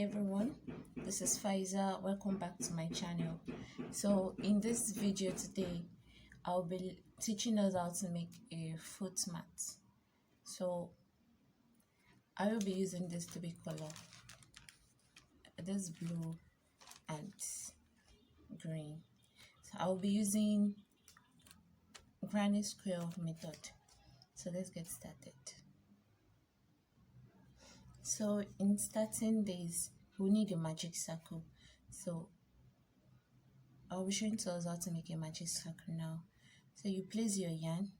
everyone, this is Faiza. Welcome back to my channel. So in this video today, I'll be teaching us how to make a foot mat. So I will be using this three color, this blue and green. So I'll be using granny square method. So let's get started. So in starting this, we need a magic circle. So I'll be showing to us how to make a magic circle now. So you place your yarn.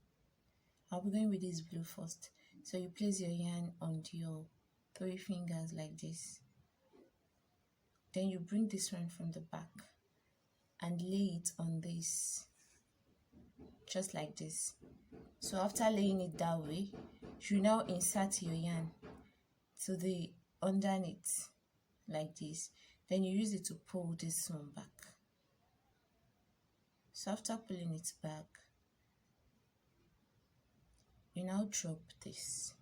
I'll be going with this blue first. So you place your yarn on your 3 fingers like this. Then you bring this one from the back and lay it on this, just like this. So after laying it that way, you now insert your yarn to the underneath like this. Then you use it to pull this one back. So after pulling it back, you now drop this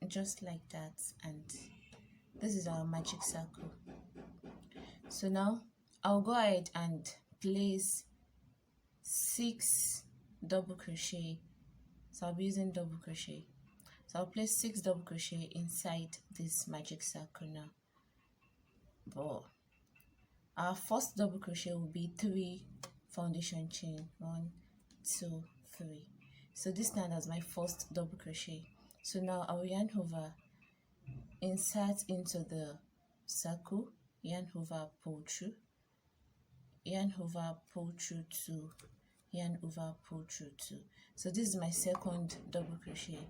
just like that, and this is our magic circle. So now I'll go ahead and place 6 double crochet. So I'll be using double crochet. So I'll place 6 double crochet inside this magic circle now. But our first double crochet will be 3 foundation chain. 1, 2, 3. So this now is my first double crochet. So now I will yarn over, insert into the circle, yarn over, pull through, yarn over, pull through 2, yarn over, pull through 2. So this is my second double crochet.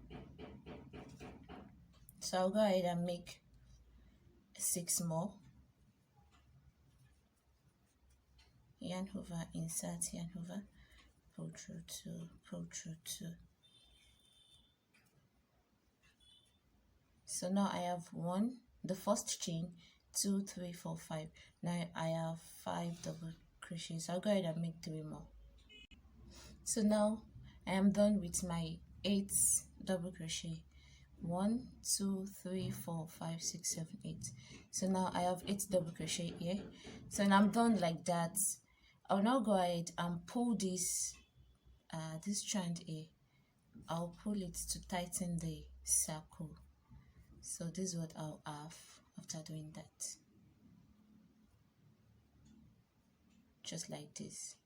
So I'll go ahead and make 6 more. Yarn over, insert, yarn over, pull through 2, pull through 2. So now I have 1, the first chain, 2, 3, 4, 5. Now I have 5 double crochets. So I'll go ahead and make 3 more. So now I am done with my 8 double crochet. 1, 2, 3, 4, 5, 6, 7, 8. So now I have 8 double crochet here. So when I'm done like that, I'll now go ahead and pull this strand here. I'll pull it to tighten the circle. So this is what I'll have after doing that. Just like this.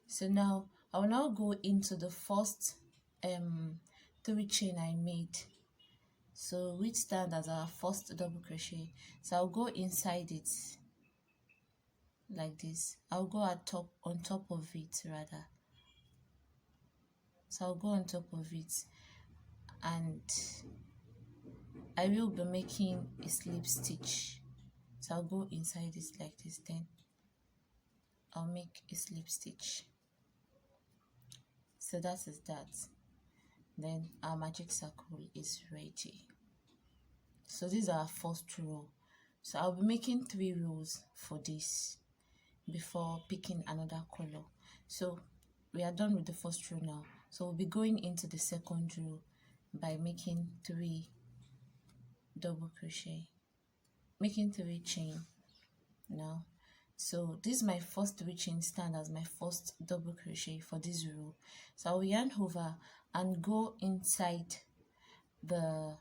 So now I'll now go into the first 3 chain I made. So which stand as our first double crochet. So I'll go inside it like this. I'll go on top of it rather. So I'll go on top of it, and I will be making a slip stitch. So I'll go inside it like this, then I'll make a slip stitch. So that is that. Then our magic circle is ready. So this is our first row. So I'll be making 3 rows for this before picking another color. So we are done with the first row now. So we'll be going into the second row by making 3 double crochet, making 3 chain now. So this is my first 3 chain stand as my first double crochet for this row. So I will yarn over and go inside the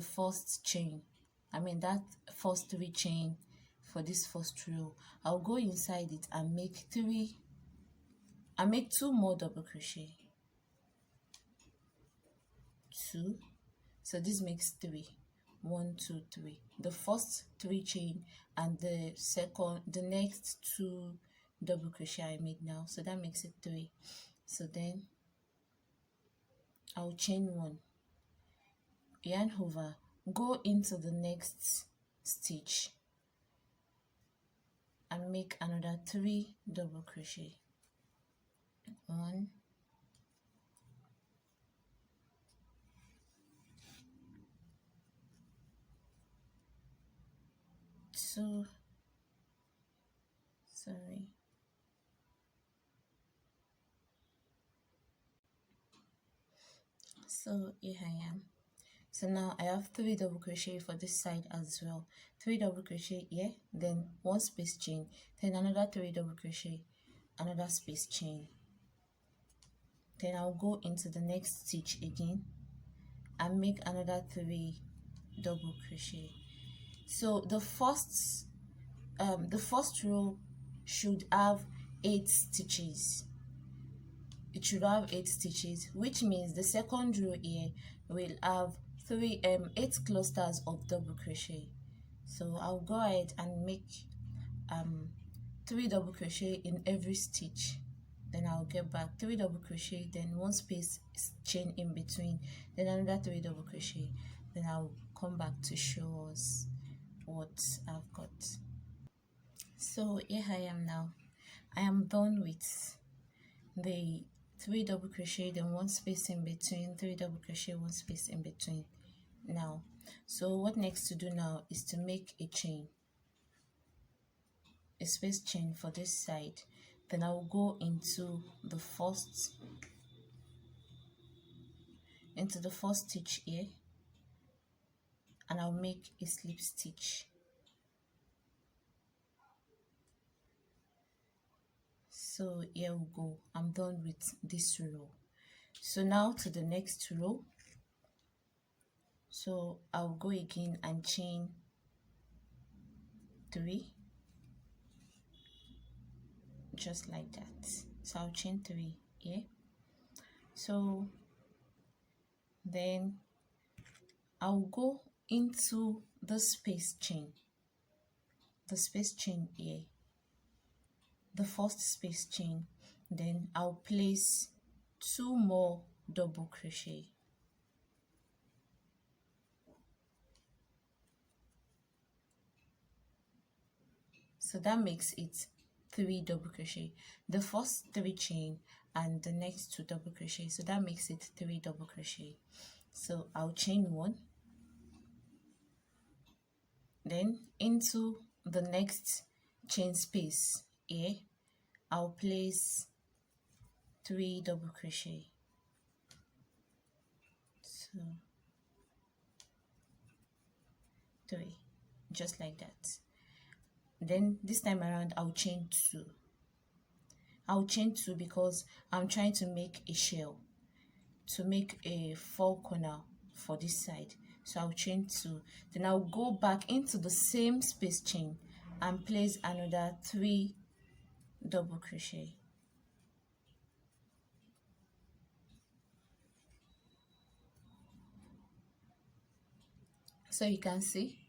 first chain. I mean that first 3 chain for this first row. I'll go inside it and make 2 more double crochet. 2. So this makes 3. 1, 2, 3. The first 3 chain and the next 2 double crochet I made now. So that makes it 3. So then I'll chain 1, yarn over, go into the next stitch and make another 3 double crochet. 1, 2, sorry, so here I am. So now I have 3 double crochet for this side as well. 3 double crochet here, then 1 space chain, then another 3 double crochet, another space chain. Then I'll go into the next stitch again and make another 3 double crochet. So the first row should have 8 stitches. It should have 8 stitches, which means the second row here will have 8 clusters of double crochet. So I'll go ahead and make 3 double crochet in every stitch. Then I'll get back 3 double crochet, then 1 space chain in between, then another 3 double crochet. Then I'll come back to show us what I've got. So here I am now. I am done with the 3 double crochet, then 1 space in between, 3 double crochet, 1 space in between. Now, so what next to do now is to make a chain, a space chain for this side. Then I'll go into the first stitch here, and I'll make a slip stitch. So here we go. I'm done with this row. So now to the next row. So I'll go again and chain 3, just like that. So I'll chain 3 here. So then I'll go into the space chain here, the first space chain. Then I'll place 2 more double crochet. So that makes it 3 double crochet, the first 3 chain and the next 2 double crochet. So that makes it 3 double crochet. So I'll chain 1, then into the next chain space here I'll place 3 double crochet. So 3, just like that. Then this time around I'll chain 2. I'll chain 2 because I'm trying to make a shell, to make a 4 corner for this side. So I'll chain 2. Then I'll go back into the same space chain and place another 3 double crochet. So you can see,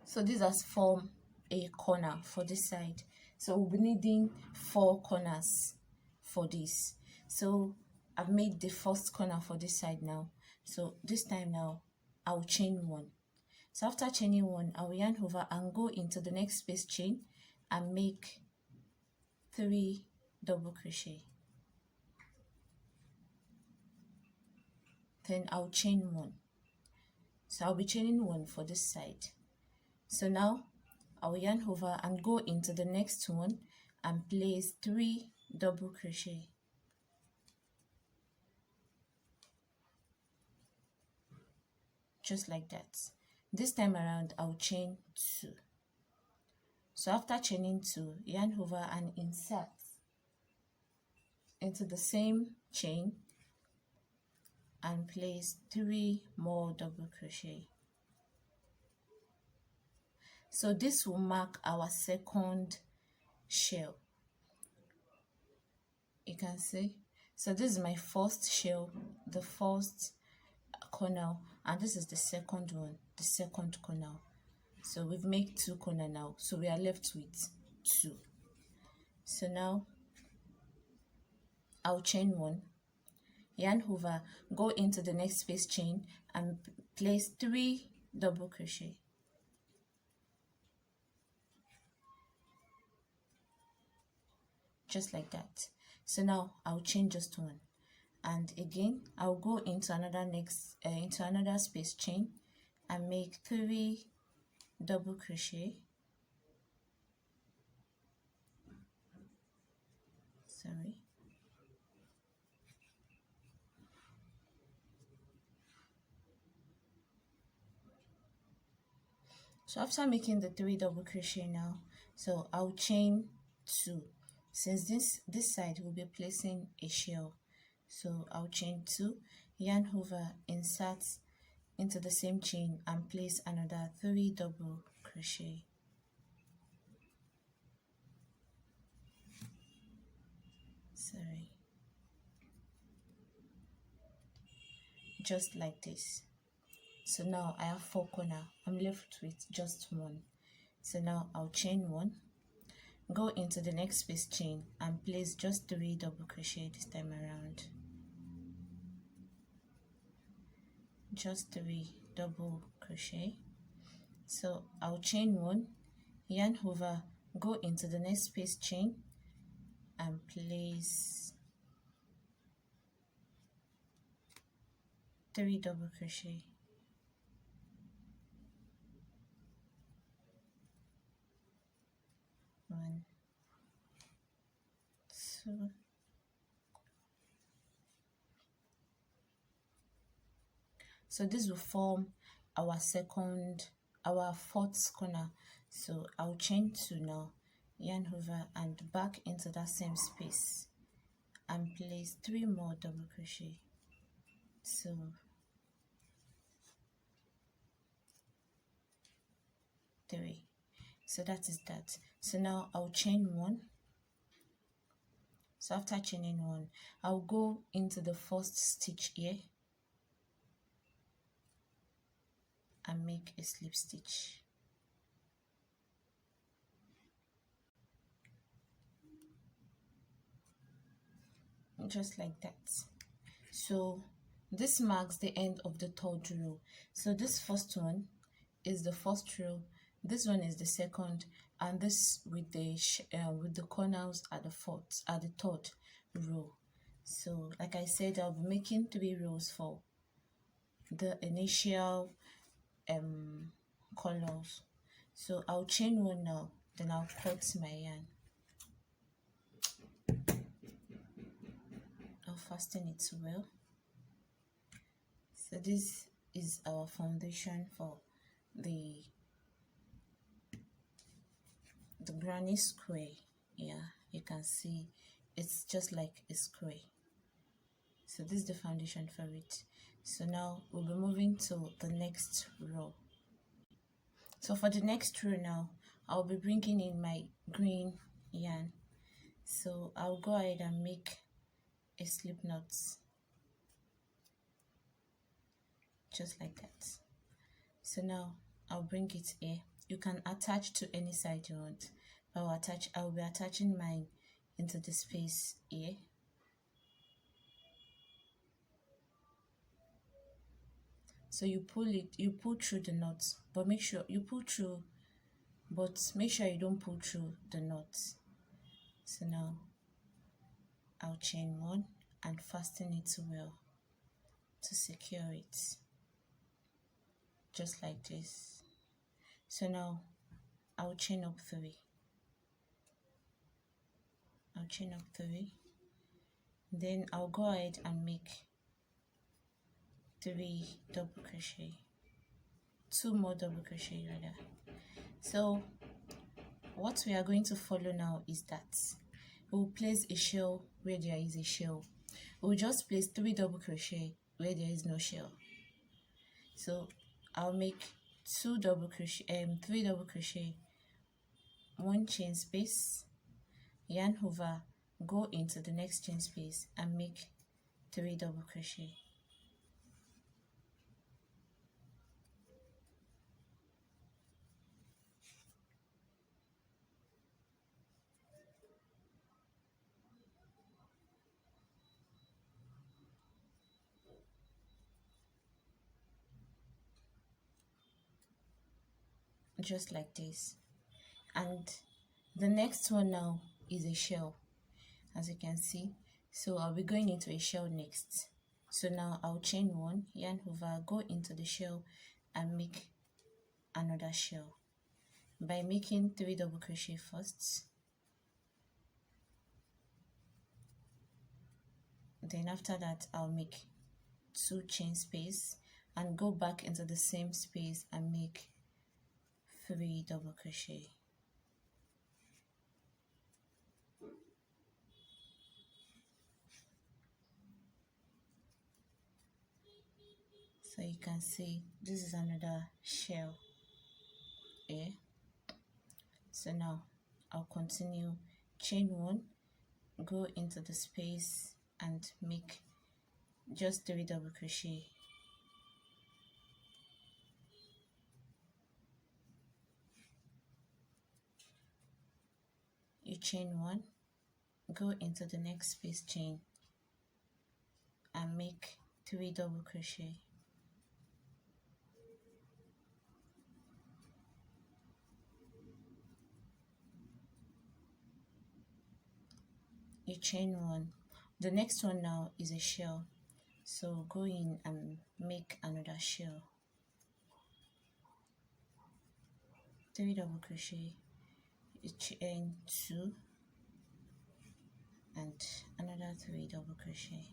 so this has formed a corner for this side. So we'll be needing 4 corners for this. So I've made the first corner for this side now. So this time now I'll chain 1. So after chaining 1, I'll yarn over and go into the next space chain and make 3 double crochet. Then I'll chain 1. So I'll be chaining 1 for this side. So now I'll yarn over and go into the next one and place 3 double crochet. Just like that. This time around I'll chain 2. So after chaining 2, yarn over and insert into the same chain and place 3 more double crochet. So this will mark our second shell. You can see, so this is my first shell, the first corner, and this is the second one, the second corner. So we've made 2 corners now, so we are left with 2. So now I'll chain 1, yarn over, go into the next space chain and place 3 double crochet. Just like that. So now I'll chain just 1, and again I'll go into another space chain and make 3 double crochet. Sorry. So after making the 3 double crochet now, so I'll chain 2. Since this side will be placing a shell, so I'll chain 2, yarn over, insert into the same chain and place another 3 double crochet. Just like this. So now I have 4 corners. I'm left with just 1. So now I'll chain 1, go into the next space, chain, and place just 3 double crochet this time around. Just 3 double crochet. So I'll chain 1, yarn over, go into the next space, chain, and place 3 double crochet. 1, 2, so this will form our fourth corner. So I'll chain 2 now, yarn over and back into that same space and place 3 more double crochet. So 3. So that is that. So now I'll chain 1. So after chaining 1, I'll go into the first stitch here and make a slip stitch. Just like that. So this marks the end of the 3rd row. So this first one is the first row, this one is the second, and this with the corners at the 3rd row. So like I said, I'll be making 3 rows for the initial colors. So I'll chain 1 now, then I'll cut my yarn. I'll fasten it well. So this is our foundation for the granny square. Yeah, you can see it's just like a square. So this is the foundation for it. So now we'll be moving to the next row. So for the next row now, I'll be bringing in my green yarn. So I'll go ahead and make a slip knot, just like that. So now I'll bring it here. You can attach to any side you want, but I'll be attaching mine into the space here. So you pull through the knots, but make sure you pull through, but make sure you don't pull through the knots. So now I'll chain 1 and fasten it well to secure it, just like this. So now I'll chain up 3. I'll chain up 3. Then I'll go ahead and make 3 double crochet, 2 more double crochet rather. So what we are going to follow now is that we'll place a shell where there is a shell. We'll just place 3 double crochet where there is no shell. So I'll make 3 double crochet, 1 chain space, yarn over, go into the next chain space and make 3 double crochet. Just like this. And the next one now is a shell, as you can see. So I'll be going into a shell next. So now I'll chain 1, yarn over, go into the shell and make another shell by making 3 double crochet first. Then after that I'll make 2 chain space and go back into the same space and make 3 double crochet. So you can see this is another shell. Yeah. So now I'll continue, chain 1, go into the space and make just 3 double crochet. You chain 1, go into the next space, chain, and make 3 double crochet. You chain 1. The next one now is a shell, so go in and make another shell. 3 double crochet, you chain 2 and another 3 double crochet.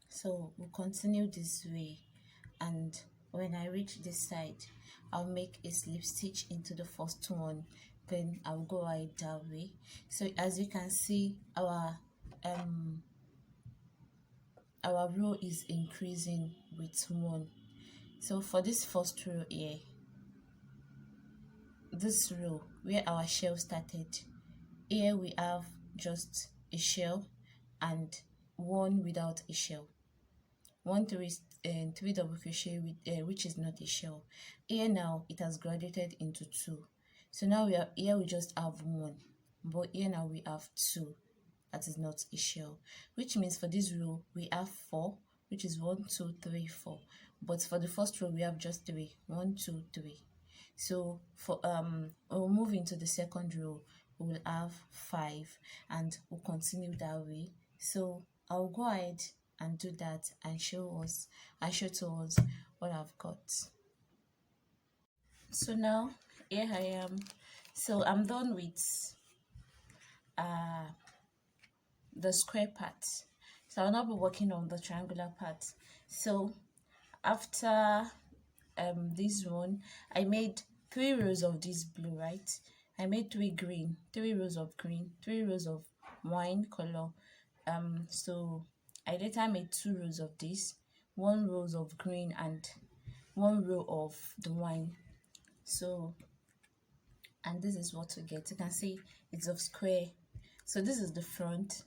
So we'll continue this way, and when I reach this side, I'll make a slip stitch into the first one, then I'll go right that way. So as you can see, our row is increasing with 1. So for this first row here, this row where our shell started, here we have just a shell and 1 without a shell. 1 3 double crochet with which is not a shell. Here now it has graduated into 2. So now we just have 1, but here now we have 2. That is not a shell, which means for this row we have 4, which is 1 2 3 4. But for the first row we have just 3, 1 2 3. So for we'll move into the second row, we will have 5, and we'll continue that way. So I'll go ahead and do that and show to us what I've got. So now here I am. So I'm done with the square part, so I'll now be working on the triangular part. So after this one, I made 3 rows of this blue, right? I made 3 green, 3 rows of green, 3 rows of wine color. So I later made 2 rows of this, 1 row of green and 1 row of the wine. So, and this is what we get. You can see it's of square. So this is the front,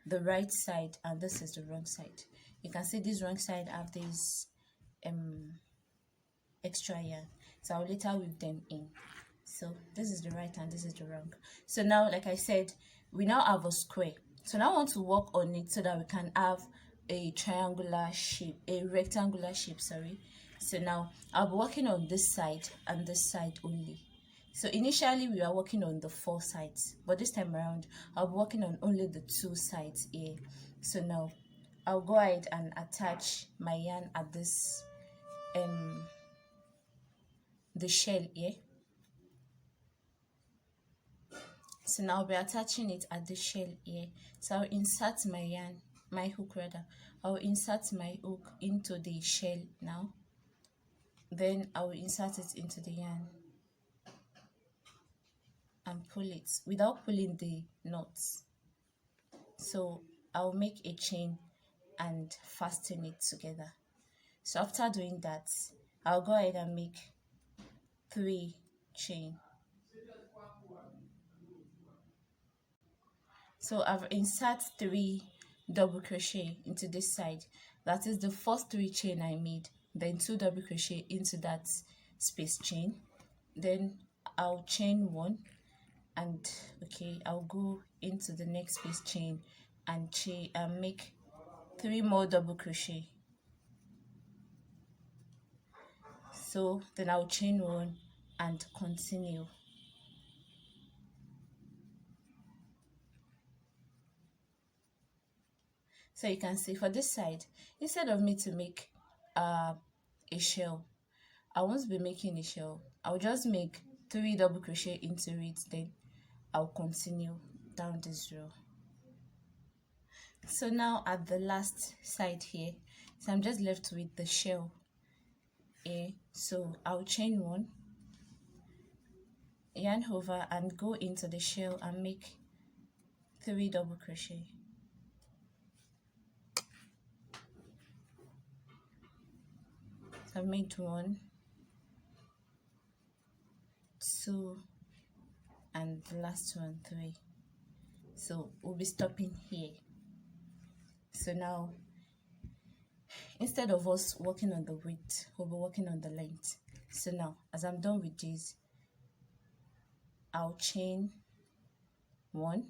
the right side, and this is the wrong side. You can see this wrong side have this extra yarn, so I'll later weave them in. So this is the right and this is the wrong. So now, like I said, we now have a square. So now I want to work on it so that we can have a triangular shape, a rectangular shape, sorry. So now I'll be working on this side and this side only. So initially we are working on the 4 sides, but this time around I'll be working on only the 2 sides here. So now I'll go ahead and attach my yarn at this the shell here. So now I'll be attaching it at the shell here. So I'll insert my hook rather. I'll insert my hook into the shell now. Then I will insert it into the yarn and pull it without pulling the knots. So I'll make a chain and fasten it together. So after doing that, I'll go ahead and make 3 chain. So I've inserted 3 double crochet into this side. That is the first 3 chain I made, then 2 double crochet into that space chain. Then I'll chain 1 and I'll go into the next space chain and make 3 more double crochet. So then I'll chain 1 and continue. So you can see for this side, instead of me to make a shell, I won't be making a shell. I'll just make 3 double crochet into it, then I'll continue down this row. So now at the last side here, so I'm just left with the shell here. So I'll chain one, yarn over and go into the shell and make 3 double crochet. So I've made 1, 2, and the last one 3. So we'll be stopping here. So now instead of us working on the width, we'll be working on the length. So now as I'm done with this, I'll chain 1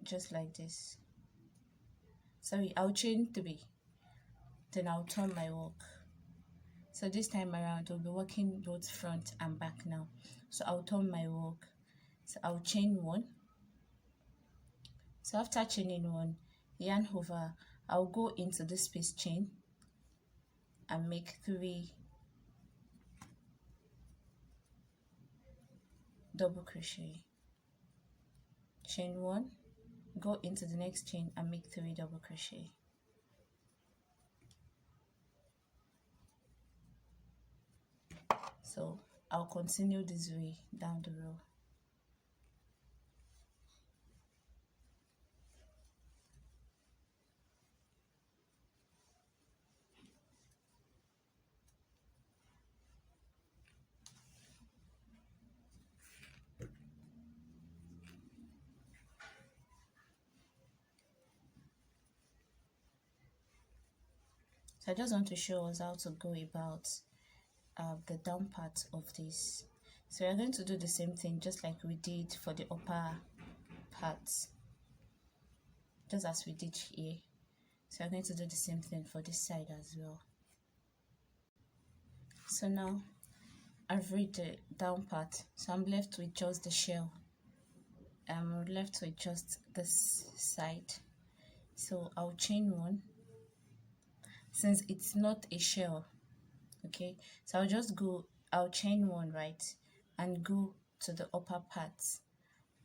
just like this. Sorry, I'll chain 3, then I'll turn my work. So this time around we'll be working both front and back now. So I'll turn my work. So I'll chain 1. So after chaining 1, yarn over, I'll go into the space chain and make 3 double crochet. Chain 1, go into the next chain and make 3 double crochet. So I'll continue this way down the row. So I just want to show us how to go about the down part of this. So we're going to do the same thing just like we did for the upper parts, just as we did here. So we're going to do the same thing for this side as well. So now I've read the down part, so I'm left with just the shell. I'm left with just this side. So I'll chain 1 since it's not a shell. Okay, so I'll chain 1, right, and go to the upper parts,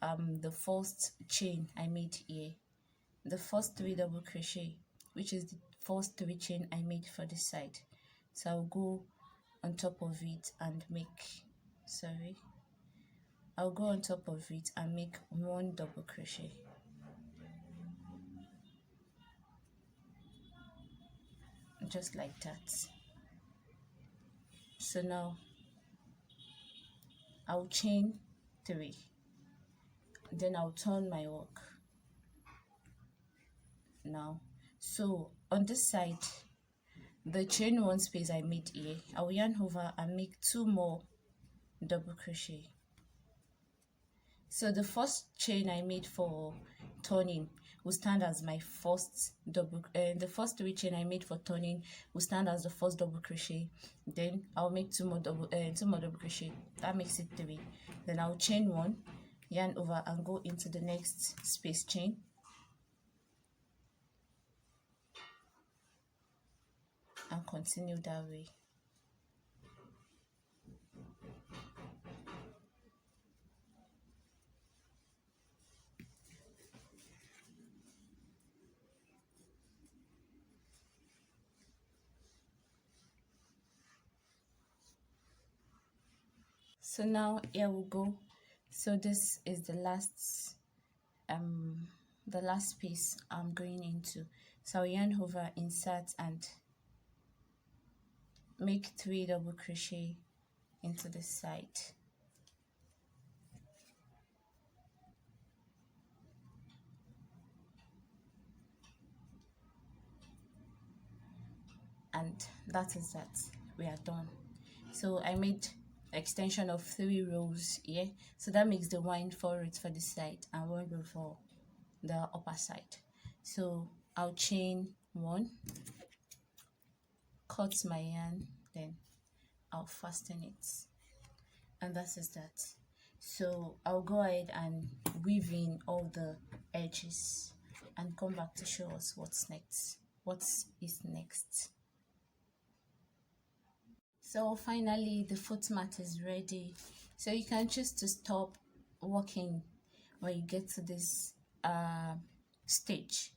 the first chain I made here, the first 3 double crochet, which is the first 3 chain I made for this side. So I'll go on top of it and make, I'll go on top of it and make 1 double crochet. Just like that. So now I'll chain 3, then I'll turn my work now. So on this side, the chain 1 space I made here, I'll yarn over and make 2 more double crochet. So the first chain I made for turning will stand as my first double, the first 3 chain I made for turning will stand as the first double crochet. Then I'll make 2 more double crochet. That makes it 3. Then I'll chain 1, yarn over and go into the next space chain. And continue that way. So now here we go. So this is the last piece I'm going into. So I'll yarn over, insert and make 3 double crochet into the side. And that is that. We are done. So I made extension of 3 rows here, so that makes the wind 4 rows for this side and 1 row for the upper side. So I'll chain 1, cut my yarn, then I'll fasten it, and that is that. So I'll go ahead and weave in all the edges and come back to show us what's next. What is next? So finally the foot mat is ready. So you can choose to stop working when you get to this stage.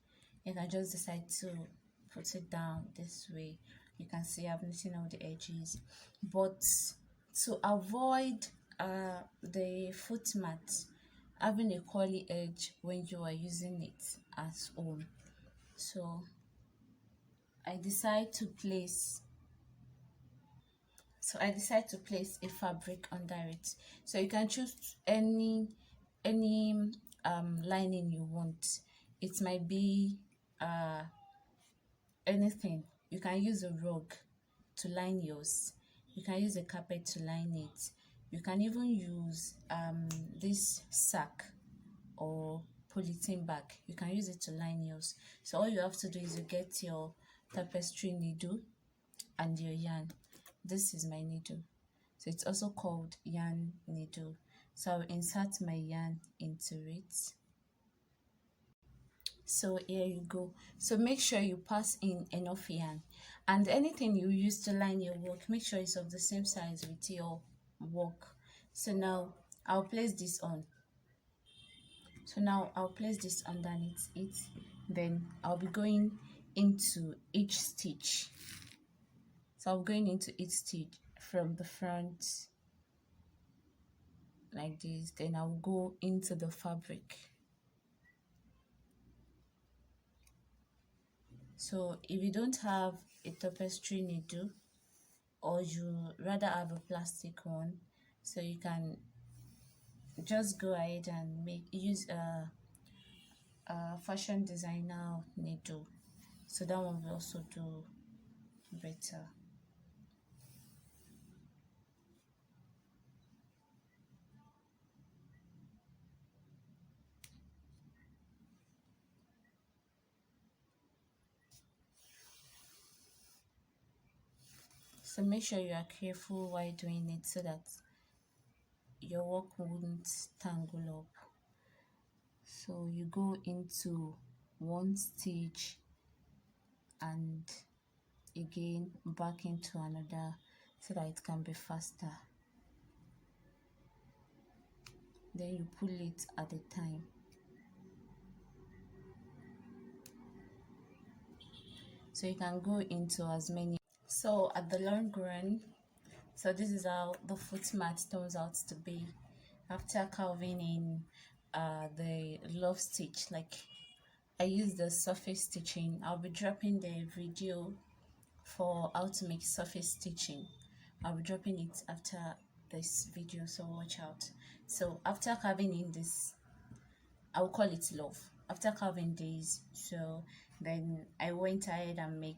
You can just decide to put it down this way. You can see I've knitting all the edges, but to avoid the foot mat having a curly edge when you are using it at home, so I decide to place a fabric under it. So you can choose any lining you want. It might be anything. You can use a rug to line yours. You can use a carpet to line it. You can even use this sack or polythene bag. You can use it to line yours. So all you have to do is you get your tapestry needle and your yarn. This is my needle, so it's also called yarn needle. So I'll insert my yarn into it. So here you go. So make sure you pass in enough yarn, and anything you use to line your work, make sure it's of the same size with your work. So now I'll place this on. So now I'll place this underneath it. Then I'll be going into each stitch. So I'm going into each stitch from the front like this. Then I'll go into the fabric. So if you don't have a tapestry needle, or you rather have a plastic one, so you can just go ahead and use a fashion designer needle. So that one will also do better. So make sure you are careful while doing it so that your work wouldn't tangle up. So you go into one stitch and again back into another so that it can be faster. Then you pull it at a time. So you can go into as many. So at the long run, so this is how the foot mat turns out to be after carving in the love stitch. Like, I use the surface stitching. I'll be dropping the video for how to make surface stitching. I'll be dropping it after this video, so watch out. So after carving in this, I'll call it love. After carving this, so then I went ahead and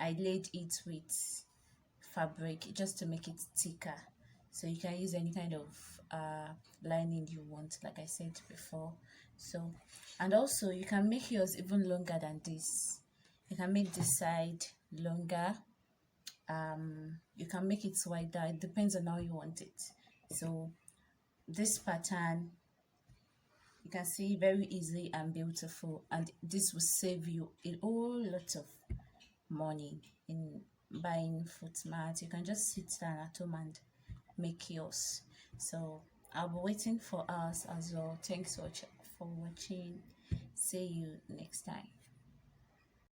I laid it with fabric just to make it thicker. So you can use any kind of lining you want, like I said before. So, and also you can make yours even longer than this. You can make this side longer. You can make it wider. It depends on how you want it. So this pattern, you can see, very easy and beautiful, and this will save you a whole lot of money in buying foot mats. You can just sit down at home and make yours. So I'll be waiting for us as well. Thanks for watching. See you next time.